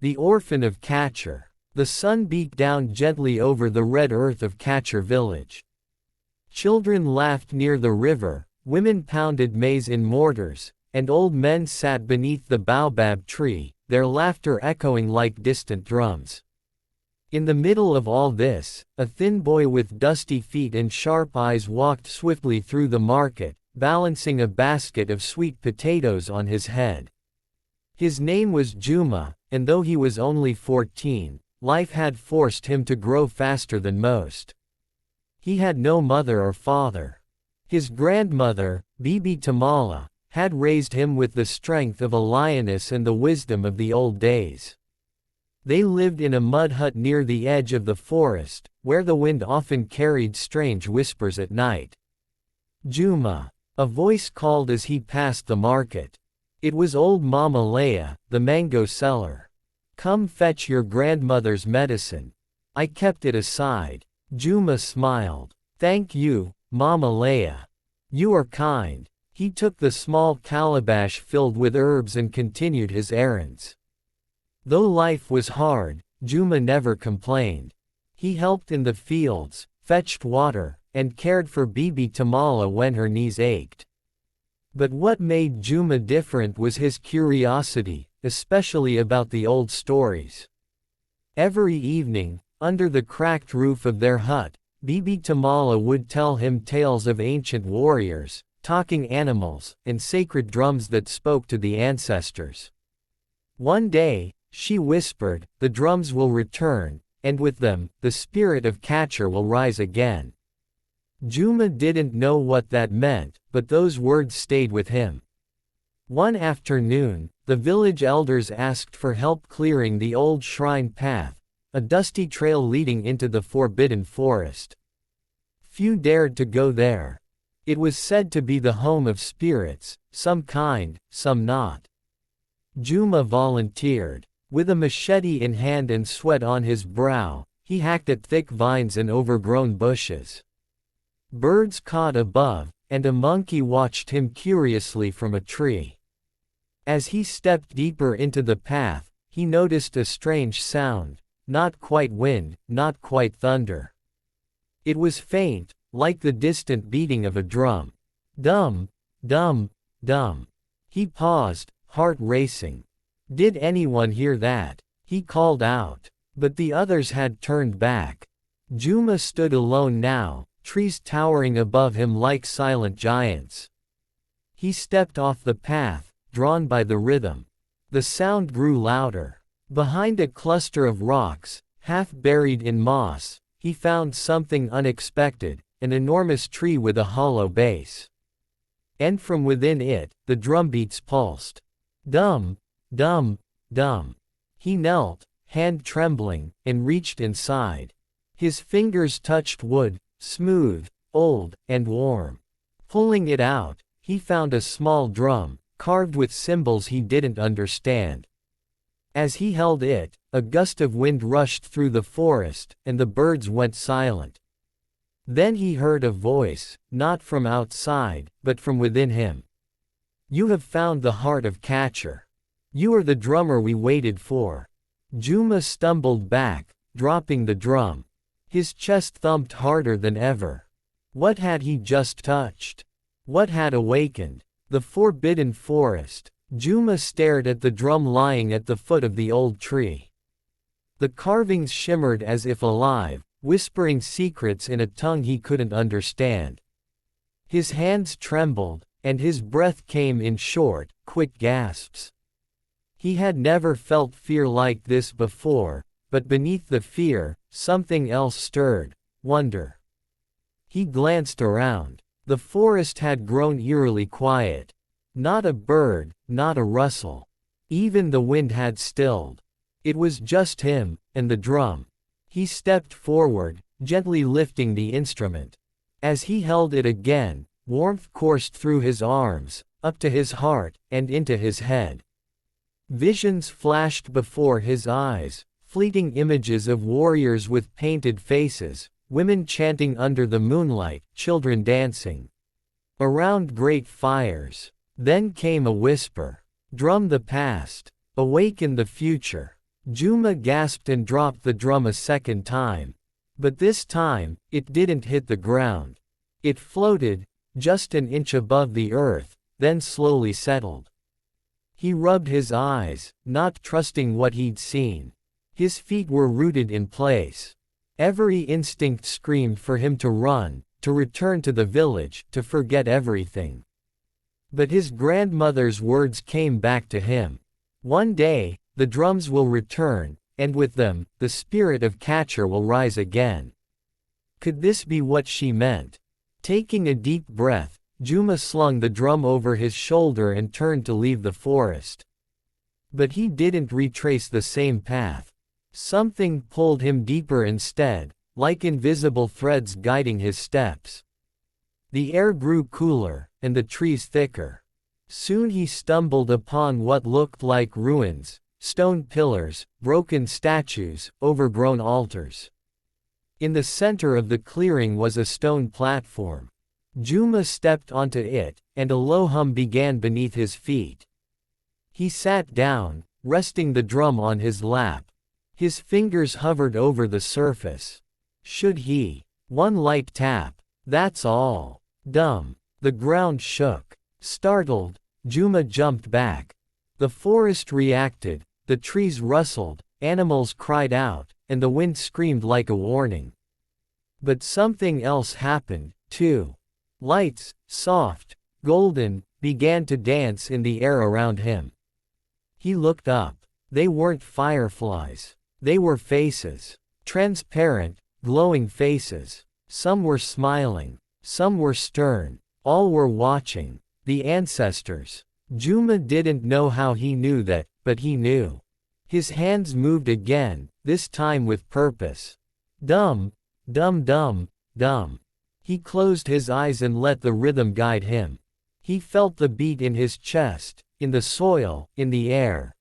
the orphan of Catcher. The sun beat down gently over the red earth of Catcher village. Children laughed near the river, women pounded maize in mortars, and old men sat beneath the baobab tree, their laughter echoing like distant drums. In the middle of all this, a thin boy with dusty feet and sharp eyes walked swiftly through the market, balancing a basket of sweet potatoes on his head. His name was Juma, and though he was only 14, life had forced him to grow faster than most. He had no mother or father. His grandmother, Bibi Tamala, had raised him with the strength of a lioness and the wisdom of the old days. They lived in a mud hut near the edge of the forest, where the wind often carried strange whispers at night. Juma. A voice called as he passed the market. It was old Mama Leia, the mango seller. "Come fetch your grandmother's medicine." I kept it aside. Juma smiled. "Thank you, Mama Leia. You are kind." He took the small calabash filled with herbs and continued his errands. Though life was hard, Juma never complained. He helped in the fields, fetched water, and cared for Bibi Tamala when her knees ached. But what made Juma different was his curiosity, especially about the old stories. Every evening, under the cracked roof of their hut, Bibi Tamala would tell him tales of ancient warriors, talking animals, and sacred drums that spoke to the ancestors. One day, she whispered, "The drums will return, and with them, the spirit of Catcher will rise again." Juma didn't know what that meant, but those words stayed with him. One afternoon, the village elders asked for help clearing the old shrine path, a dusty trail leading into the forbidden forest. Few dared to go there. It was said to be the home of spirits, some kind, some not. Juma volunteered. With a machete in hand and sweat on his brow, he hacked at thick vines and overgrown bushes. Birds cawed above, and a monkey watched him curiously from a tree. As he stepped deeper into the path, he noticed a strange sound, not quite wind, not quite thunder. It was faint, like the distant beating of a drum. Dum, dum, dum. He paused, heart racing. Did anyone hear that? He called out. But the others had turned back. Juma stood alone now, trees towering above him like silent giants. He stepped off the path, drawn by the rhythm. The sound grew louder. Behind a cluster of rocks, half buried in moss, he found something unexpected, an enormous tree with a hollow base. And from within it, the drumbeats pulsed. Dum, dum, dum. He knelt, hand trembling, and reached inside. His fingers touched wood, smooth, old, and warm. Pulling it out, he found a small drum, carved with symbols he didn't understand. As he held it, a gust of wind rushed through the forest, and the birds went silent. Then he heard a voice, not from outside, but from within him. "You have found the heart of Catcher. You are the drummer we waited for." Juma stumbled back, dropping the drum. His chest thumped harder than ever. What had he just touched? What had awakened? The forbidden forest. Juma stared at the drum lying at the foot of the old tree. The carvings shimmered as if alive, whispering secrets in a tongue he couldn't understand. His hands trembled, and his breath came in short, quick gasps. He had never felt fear like this before, but beneath the fear, something else stirred, wonder. He glanced around. The forest had grown eerily quiet. Not a bird, not a rustle. Even the wind had stilled. It was just him, and the drum. He stepped forward, gently lifting the instrument. As he held it again, warmth coursed through his arms, up to his heart, and into his head. Visions flashed before his eyes, fleeting images of warriors with painted faces, women chanting under the moonlight, children dancing around great fires. Then came a whisper. Drum the past. Awaken the future. Juma gasped and dropped the drum a second time. But this time, it didn't hit the ground. It floated, just an inch above the earth, then slowly settled. He rubbed his eyes, not trusting what he'd seen. His feet were rooted in place. Every instinct screamed for him to run, to return to the village, to forget everything. But his grandmother's words came back to him. One day, the drums will return, and with them, the spirit of Catcher will rise again. Could this be what she meant? Taking a deep breath, Juma slung the drum over his shoulder and turned to leave the forest. But he didn't retrace the same path. Something pulled him deeper instead, like invisible threads guiding his steps. The air grew cooler, and the trees thicker. Soon he stumbled upon what looked like ruins, stone pillars, broken statues, overgrown altars. In the center of the clearing was a stone platform. Juma stepped onto it, and a low hum began beneath his feet. He sat down, resting the drum on his lap. His fingers hovered over the surface. Should he? One light tap. That's all. Dumb. The ground shook. Startled, Juma jumped back. The forest reacted, the trees rustled, animals cried out, and the wind screamed like a warning. But something else happened, too. Lights, soft, golden, began to dance in the air around him. He looked up. They weren't fireflies. They were faces. Transparent, glowing faces. Some were smiling. Some were stern. All were watching. The ancestors. Juma didn't know how he knew that, but he knew. His hands moved again, this time with purpose. Dum, dum dum, dum. He closed his eyes and let the rhythm guide him. He felt the beat in his chest, in the soil, in the air.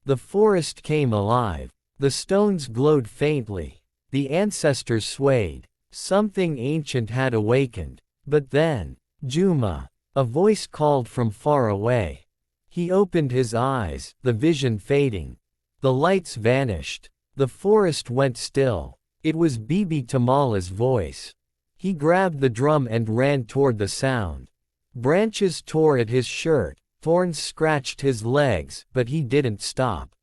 The forest came alive. The stones glowed faintly. The ancestors swayed. Something ancient had awakened. But then, Juma, a voice called from far away. He opened his eyes, the vision fading. The lights vanished. The forest went still. It was Bibi Tamala's voice. He grabbed the drum and ran toward the sound. Branches tore at his shirt, thorns scratched his legs, but he didn't stop.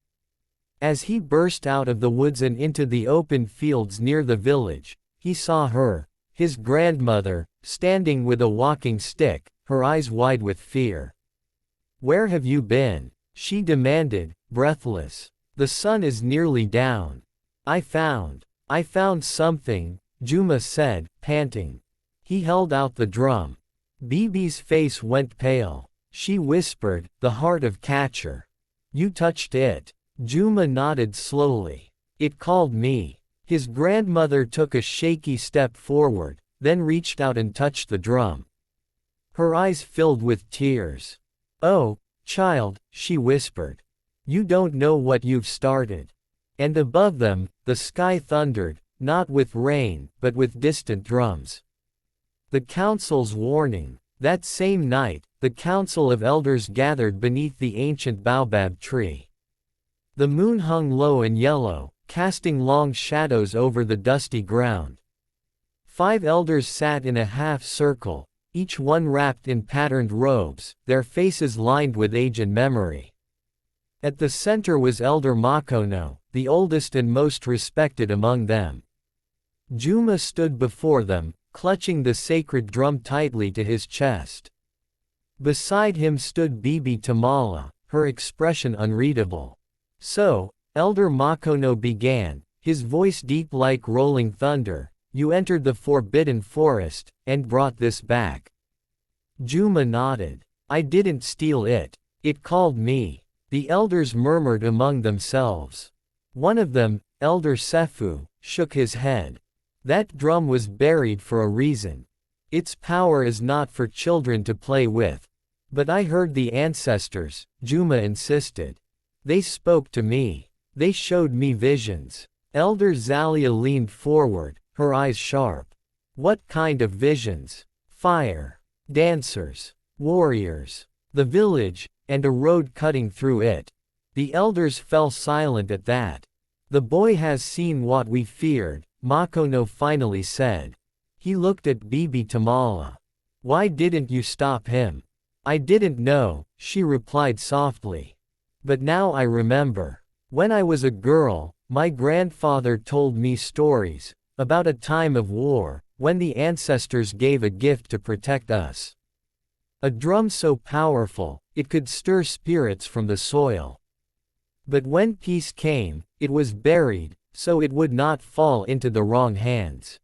As he burst out of the woods and into the open fields near the village, he saw her, his grandmother, standing with a walking stick, her eyes wide with fear. "Where have you been?" she demanded, breathless. "The sun is nearly down." I found something," Juma said, panting. He held out the drum. Bibi's face went pale. She whispered, "The heart of Catcher. You touched it." Juma nodded slowly. "It called me." His grandmother took a shaky step forward, then reached out and touched the drum. Her eyes filled with tears. "Oh, child," she whispered. "You don't know what you've started." And above them, the sky thundered, not with rain, but with distant drums. The council's warning. That same night, the council of elders gathered beneath the ancient baobab tree. The moon hung low and yellow, casting long shadows over the dusty ground. 5 elders sat in a half circle, each one wrapped in patterned robes, their faces lined with age and memory. At the center was Elder Makono, the oldest and most respected among them. Juma stood before them, clutching the sacred drum tightly to his chest. Beside him stood Bibi Tamala, her expression unreadable. "So," Elder Makono began, his voice deep like rolling thunder, "you entered the forbidden forest, and brought this back." Juma nodded. "I didn't steal it. It called me." The elders murmured among themselves. One of them, Elder Sefu, shook his head. "That drum was buried for a reason. Its power is not for children to play with." "But I heard the ancestors," Juma insisted. "They spoke to me. They showed me visions." Elder Zalia leaned forward, her eyes sharp. "What kind of visions?" "Fire. Dancers. Warriors. The village, and a road cutting through it." The elders fell silent at that. The boy has seen what we feared, Makono finally said. He looked at Bibi Tamala. Why didn't you stop him? I didn't know, she replied softly. But now I remember. When I was a girl, my grandfather told me stories about a time of war, when the ancestors gave a gift to protect us. A drum so powerful, it could stir spirits from the soil. But when peace came, it was buried, so it would not fall into the wrong hands.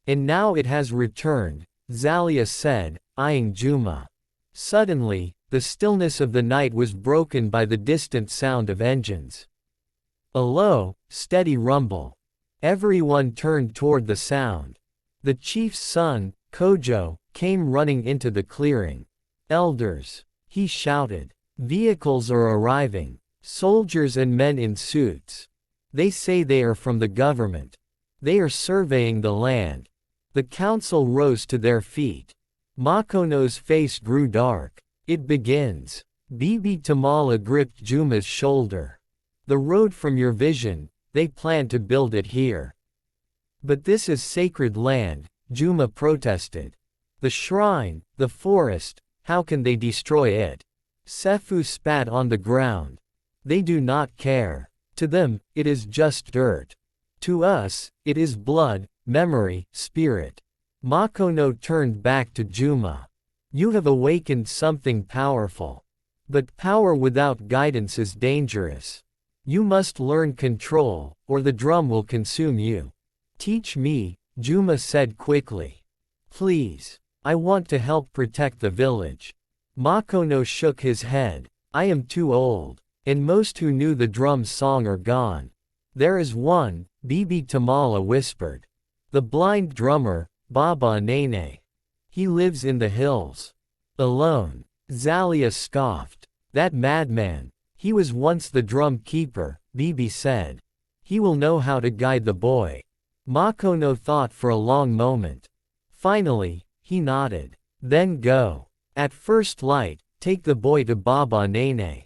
And now it has returned, Zalia said, eyeing Juma. Suddenly, the stillness of the night was broken by the distant sound of engines. A low, steady rumble. Everyone turned toward the sound. The chief's son, Kojo, came running into the clearing. Elders, he shouted. Vehicles are arriving. Soldiers and men in suits. They say they are from the government. They are surveying the land. The council rose to their feet. Makono's face grew dark. It begins. Bibi Tamala gripped Juma's shoulder. The road from your vision, they plan to build it here. But this is sacred land, Juma protested. The shrine, the forest, how can they destroy it? Sefu spat on the ground. They do not care. To them, it is just dirt. To us, it is blood, memory, spirit. Makono turned back to Juma. You have awakened something powerful. But power without guidance is dangerous. You must learn control, or the drum will consume you. Teach me, Juma said quickly. Please. I want to help protect the village. Makono shook his head. I am too old. And most who knew the drum's song are gone. There is one, Bibi Tamala whispered. The blind drummer, Baba Nene. He lives in the hills. Alone. Zalia scoffed. That madman. He was once the drum keeper, Bibi said. He will know how to guide the boy. Makono thought for a long moment. Finally, he nodded. Then go. At first light, take the boy to Baba Nene.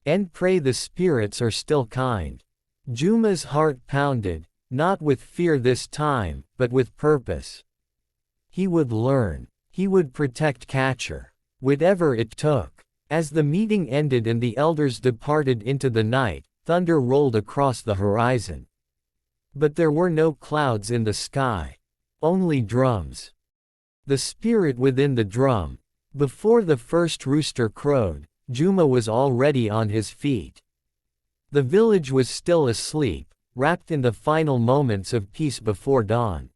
And pray the spirits are still kind. Juma's heart pounded, not with fear this time, but with purpose. He would learn. He would protect Catcher. Whatever it took. As the meeting ended and the elders departed into the night, thunder rolled across the horizon. But there were no clouds in the sky. Only drums. The spirit within the drum. Before the first rooster crowed, Juma was already on his feet. The village was still asleep, wrapped in the final moments of peace before dawn.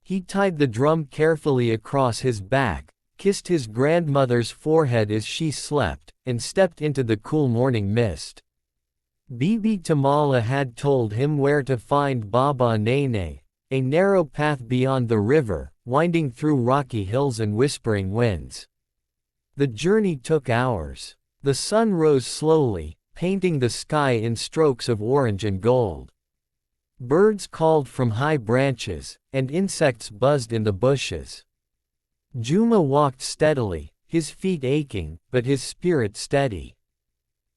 He tied the drum carefully across his back, kissed his grandmother's forehead as she slept, and stepped into the cool morning mist. Bibi Tamala had told him where to find Baba Nene, a narrow path beyond the river, winding through rocky hills and whispering winds. The journey took hours. The sun rose slowly, painting the sky in strokes of orange and gold. Birds called from high branches, and insects buzzed in the bushes. Juma walked steadily, his feet aching, but his spirit steady.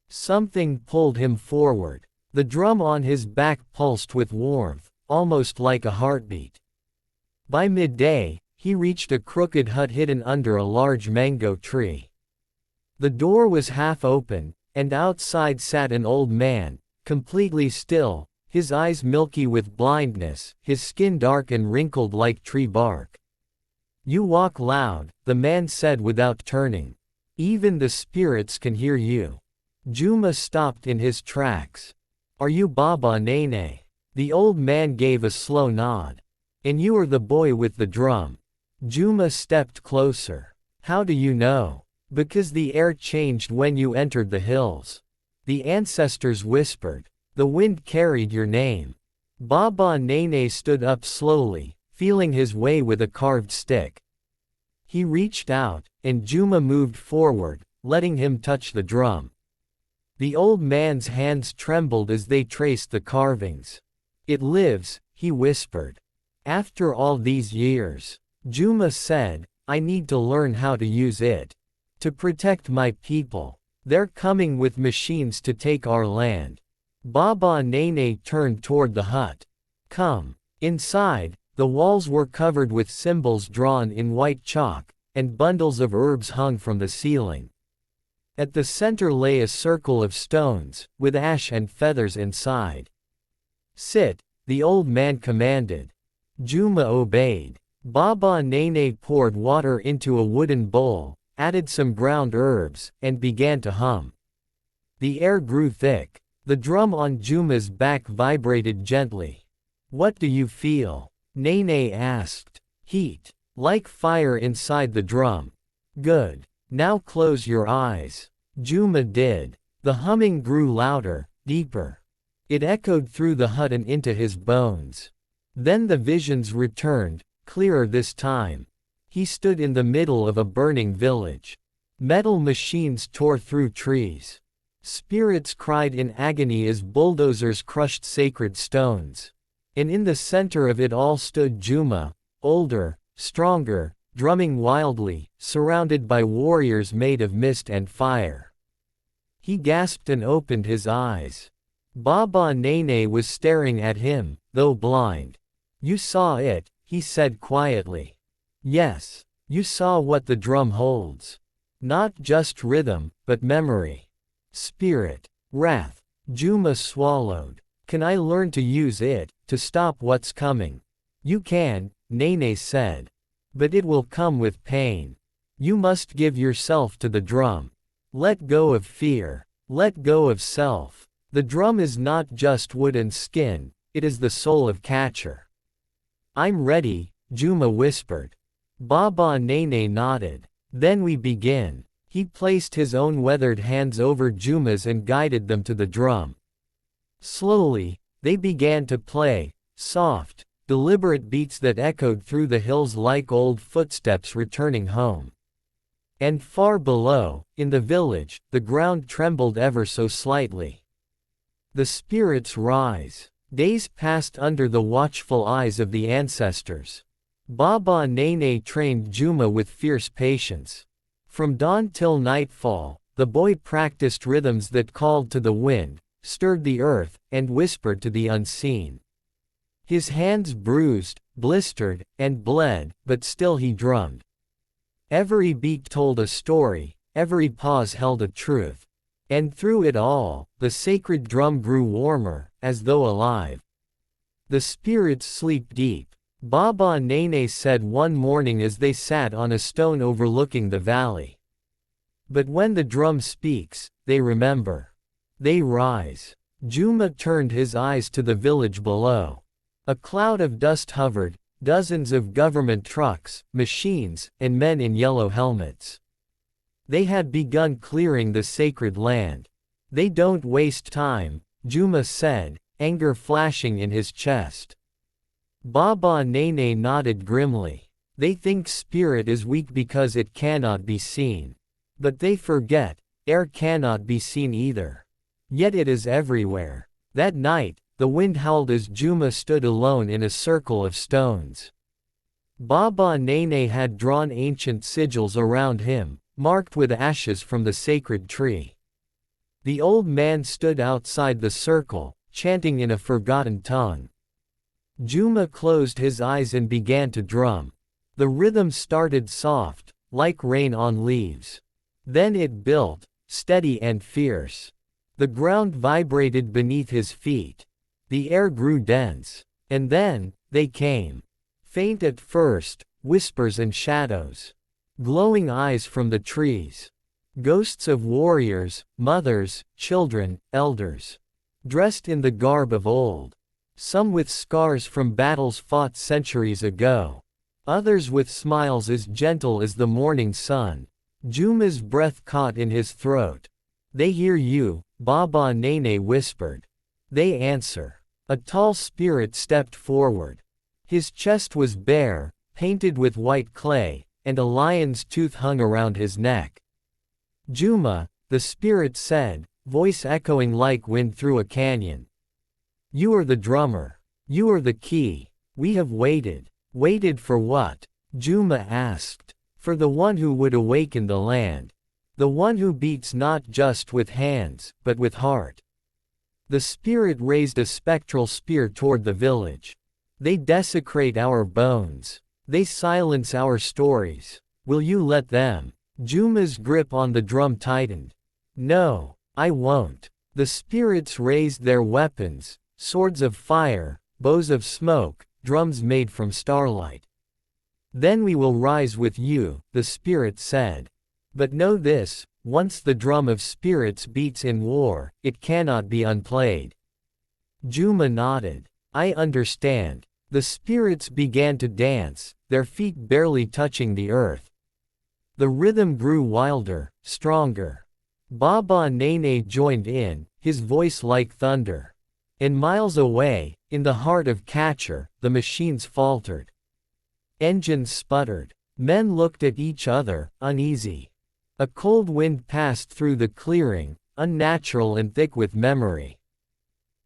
Something pulled him forward. The drum on his back pulsed with warmth, almost like a heartbeat. By midday, he reached a crooked hut hidden under a large mango tree. The door was half open, and outside sat an old man, completely still, his eyes milky with blindness, his skin dark and wrinkled like tree bark. You walk loud, the man said without turning. Even the spirits can hear you. Juma stopped in his tracks. Are you Baba Nene? The old man gave a slow nod. And you are the boy with the drum. Juma stepped closer. How do you know? Because the air changed when you entered the hills. The ancestors whispered. The wind carried your name. Baba Nene stood up slowly, feeling his way with a carved stick. He reached out, and Juma moved forward, letting him touch the drum. The old man's hands trembled as they traced the carvings. It lives, he whispered. After all these years. Juma said, I need to learn how to use it. To protect my people. They're coming with machines to take our land. Baba Nene turned toward the hut. Come. Inside, the walls were covered with symbols drawn in white chalk, and bundles of herbs hung from the ceiling. At the center lay a circle of stones, with ash and feathers inside. Sit, the old man commanded. Juma obeyed. Baba Nene poured water into a wooden bowl, added some ground herbs, and began to hum. The air grew thick. The drum on Juma's back vibrated gently. What do you feel? Nene asked. Heat. Like fire inside the drum. Good. Now close your eyes. Juma did. The humming grew louder, deeper. It echoed through the hut and into his bones. Then the visions returned, clearer this time. He stood in the middle of a burning village. Metal machines tore through trees. Spirits cried in agony as bulldozers crushed sacred stones. And in the center of it all stood Juma, older, stronger, drumming wildly, surrounded by warriors made of mist and fire. He gasped and opened his eyes. Baba Nene was staring at him, though blind. You saw it, he said quietly. Yes, you saw what the drum holds. Not just rhythm, but memory. Spirit. Wrath. Juma swallowed. Can I learn to use it, to stop what's coming? You can, Nene said. But it will come with pain. You must give yourself to the drum. Let go of fear. Let go of self. The drum is not just wood and skin, it is the soul of Catcher. I'm ready, Juma whispered. Baba Nene nodded. Then we begin. He placed his own weathered hands over Juma's and guided them to the drum. Slowly, they began to play, soft, deliberate beats that echoed through the hills like old footsteps returning home. And far below, in the village, the ground trembled ever so slightly. The spirits rise. Days passed under the watchful eyes of the ancestors. Baba Nene trained Juma with fierce patience. From dawn till nightfall, the boy practiced rhythms that called to the wind, stirred the earth, and whispered to the unseen. His hands bruised, blistered, and bled, but still he drummed. Every beat told a story, every pause held a truth. And through it all, the sacred drum grew warmer, as though alive. The spirits sleep deep, Baba Nene said one morning as they sat on a stone overlooking the valley. But when the drum speaks, they remember. They rise. Juma turned his eyes to the village below. A cloud of dust hovered, dozens of government trucks, machines, and men in yellow helmets. They had begun clearing the sacred land. They don't waste time, Juma said, anger flashing in his chest. Baba Nene nodded grimly. They think spirit is weak because it cannot be seen. But they forget, air cannot be seen either. Yet it is everywhere. That night, the wind howled as Juma stood alone in a circle of stones. Baba Nene had drawn ancient sigils around him, marked with ashes from the sacred tree. The old man stood outside the circle, chanting in a forgotten tongue. Juma closed his eyes and began to drum. The rhythm started soft, like rain on leaves. Then it built, steady and fierce. The ground vibrated beneath his feet. The air grew dense. And then, they came. Faint at first, whispers and shadows. Glowing eyes from the trees. Ghosts of warriors, mothers, children, elders. Dressed in the garb of old. Some with scars from battles fought centuries ago. Others with smiles as gentle as the morning sun. Juma's breath caught in his throat. They hear you, Baba Nene whispered. They answer. A tall spirit stepped forward. His chest was bare, painted with white clay, and a lion's tooth hung around his neck. Juma, the spirit said, voice echoing like wind through a canyon. You are the drummer. You are the key. We have waited. Waited for what? Juma asked. For the one who would awaken the land. The one who beats not just with hands, but with heart. The spirit raised a spectral spear toward the village. They desecrate our bones. They silence our stories. Will you let them? Juma's grip on the drum tightened. No, I won't. The spirits raised their weapons, swords of fire, bows of smoke, drums made from starlight. Then we will rise with you, the spirit said. But know this, once the drum of spirits beats in war, it cannot be unplayed. Juma nodded. I understand. The spirits began to dance, their feet barely touching the earth. The rhythm grew wilder, stronger. Baba Nene joined in, his voice like thunder. And miles away, in the heart of Catcher, the machines faltered. Engines sputtered. Men looked at each other, uneasy. A cold wind passed through the clearing, unnatural and thick with memory.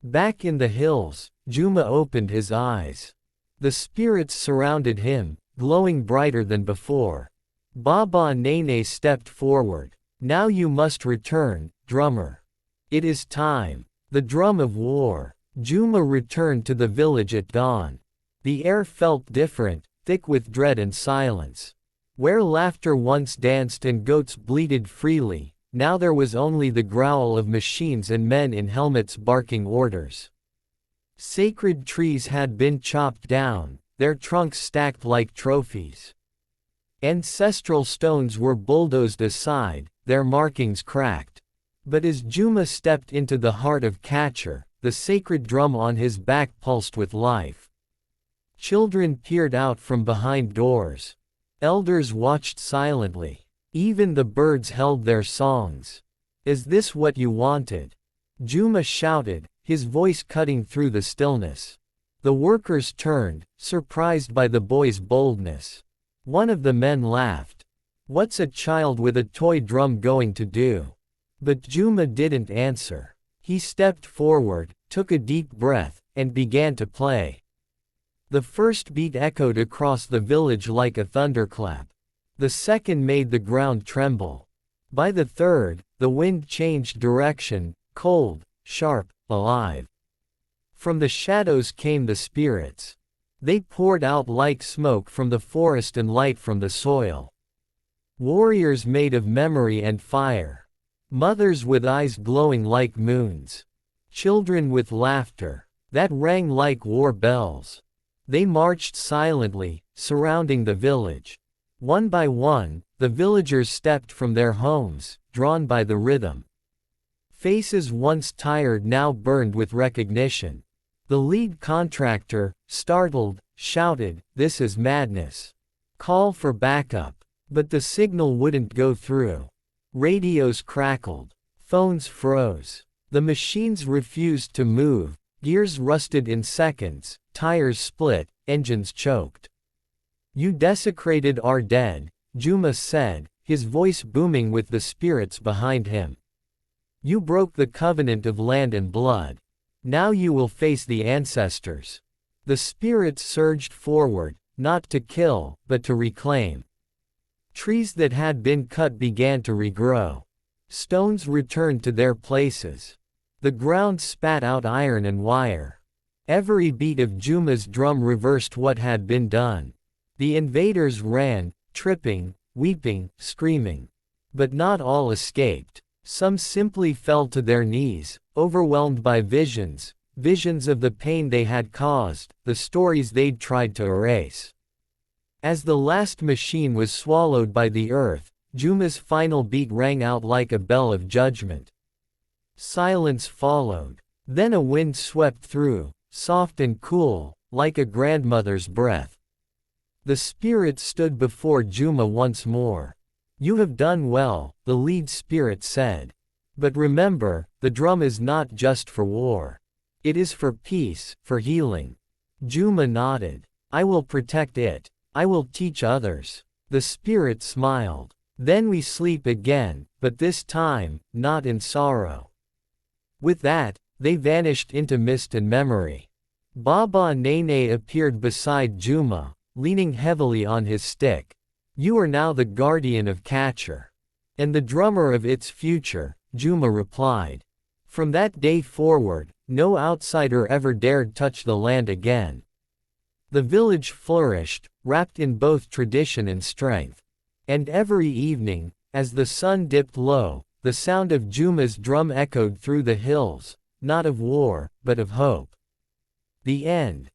Back in the hills, Juma opened his eyes. The spirits surrounded him, glowing brighter than before. Baba Nene stepped forward. Now you must return, drummer. It is time. The drum of war. Juma returned to the village at dawn. The air felt different, thick with dread and silence. Where laughter once danced and goats bleated freely, now there was only the growl of machines and men in helmets barking orders. Sacred trees had been chopped down, their trunks stacked like trophies. Ancestral stones were bulldozed aside, their markings cracked. But as Juma stepped into the heart of Catcher, the sacred drum on his back pulsed with life. Children peered out from behind doors. Elders watched silently. Even the birds held their songs. Is this what you wanted? Juma shouted, his voice cutting through the stillness. The workers turned, surprised by the boy's boldness. One of the men laughed. What's a child with a toy drum going to do? But Juma didn't answer. He stepped forward, took a deep breath, and began to play. The first beat echoed across the village like a thunderclap. The second made the ground tremble. By the third, the wind changed direction, cold, sharp, alive. From the shadows came the spirits. They poured out like smoke from the forest and light from the soil. Warriors made of memory and fire. Mothers with eyes glowing like moons. Children with laughter that rang like war bells. They marched silently, surrounding the village. One by one, the villagers stepped from their homes, drawn by the rhythm. Faces once tired now burned with recognition. The lead contractor, startled, shouted, "This is madness. Call for backup." But the signal wouldn't go through. Radios crackled. Phones froze. The machines refused to move. Gears rusted in seconds, tires split, engines choked. You desecrated our dead, Juma said, his voice booming with the spirits behind him. You broke the covenant of land and blood. Now you will face the ancestors. The spirits surged forward, not to kill, but to reclaim. Trees that had been cut began to regrow. Stones returned to their places. The ground spat out iron and wire. Every beat of Juma's drum reversed what had been done. The invaders ran, tripping, weeping, screaming. But not all escaped. Some simply fell to their knees, overwhelmed by visions of the pain they had caused, the stories they'd tried to erase. As the last machine was swallowed by the earth, Juma's final beat rang out like a bell of judgment. Silence followed. Then a wind swept through, soft and cool, like a grandmother's breath. The spirit stood before Juma once more. You have done well, the lead spirit said. But remember, the drum is not just for war. It is for peace, for healing. Juma nodded. I will protect it. I will teach others. The spirit smiled. Then we sleep again, but this time, not in sorrow. With that, they vanished into mist and memory. Baba Nene appeared beside Juma, leaning heavily on his stick. You are now the guardian of Catcher. And the drummer of its future, Juma replied. From that day forward, no outsider ever dared touch the land again. The village flourished, wrapped in both tradition and strength. And every evening, as the sun dipped low, the sound of Juma's drum echoed through the hills, not of war, but of hope. The end.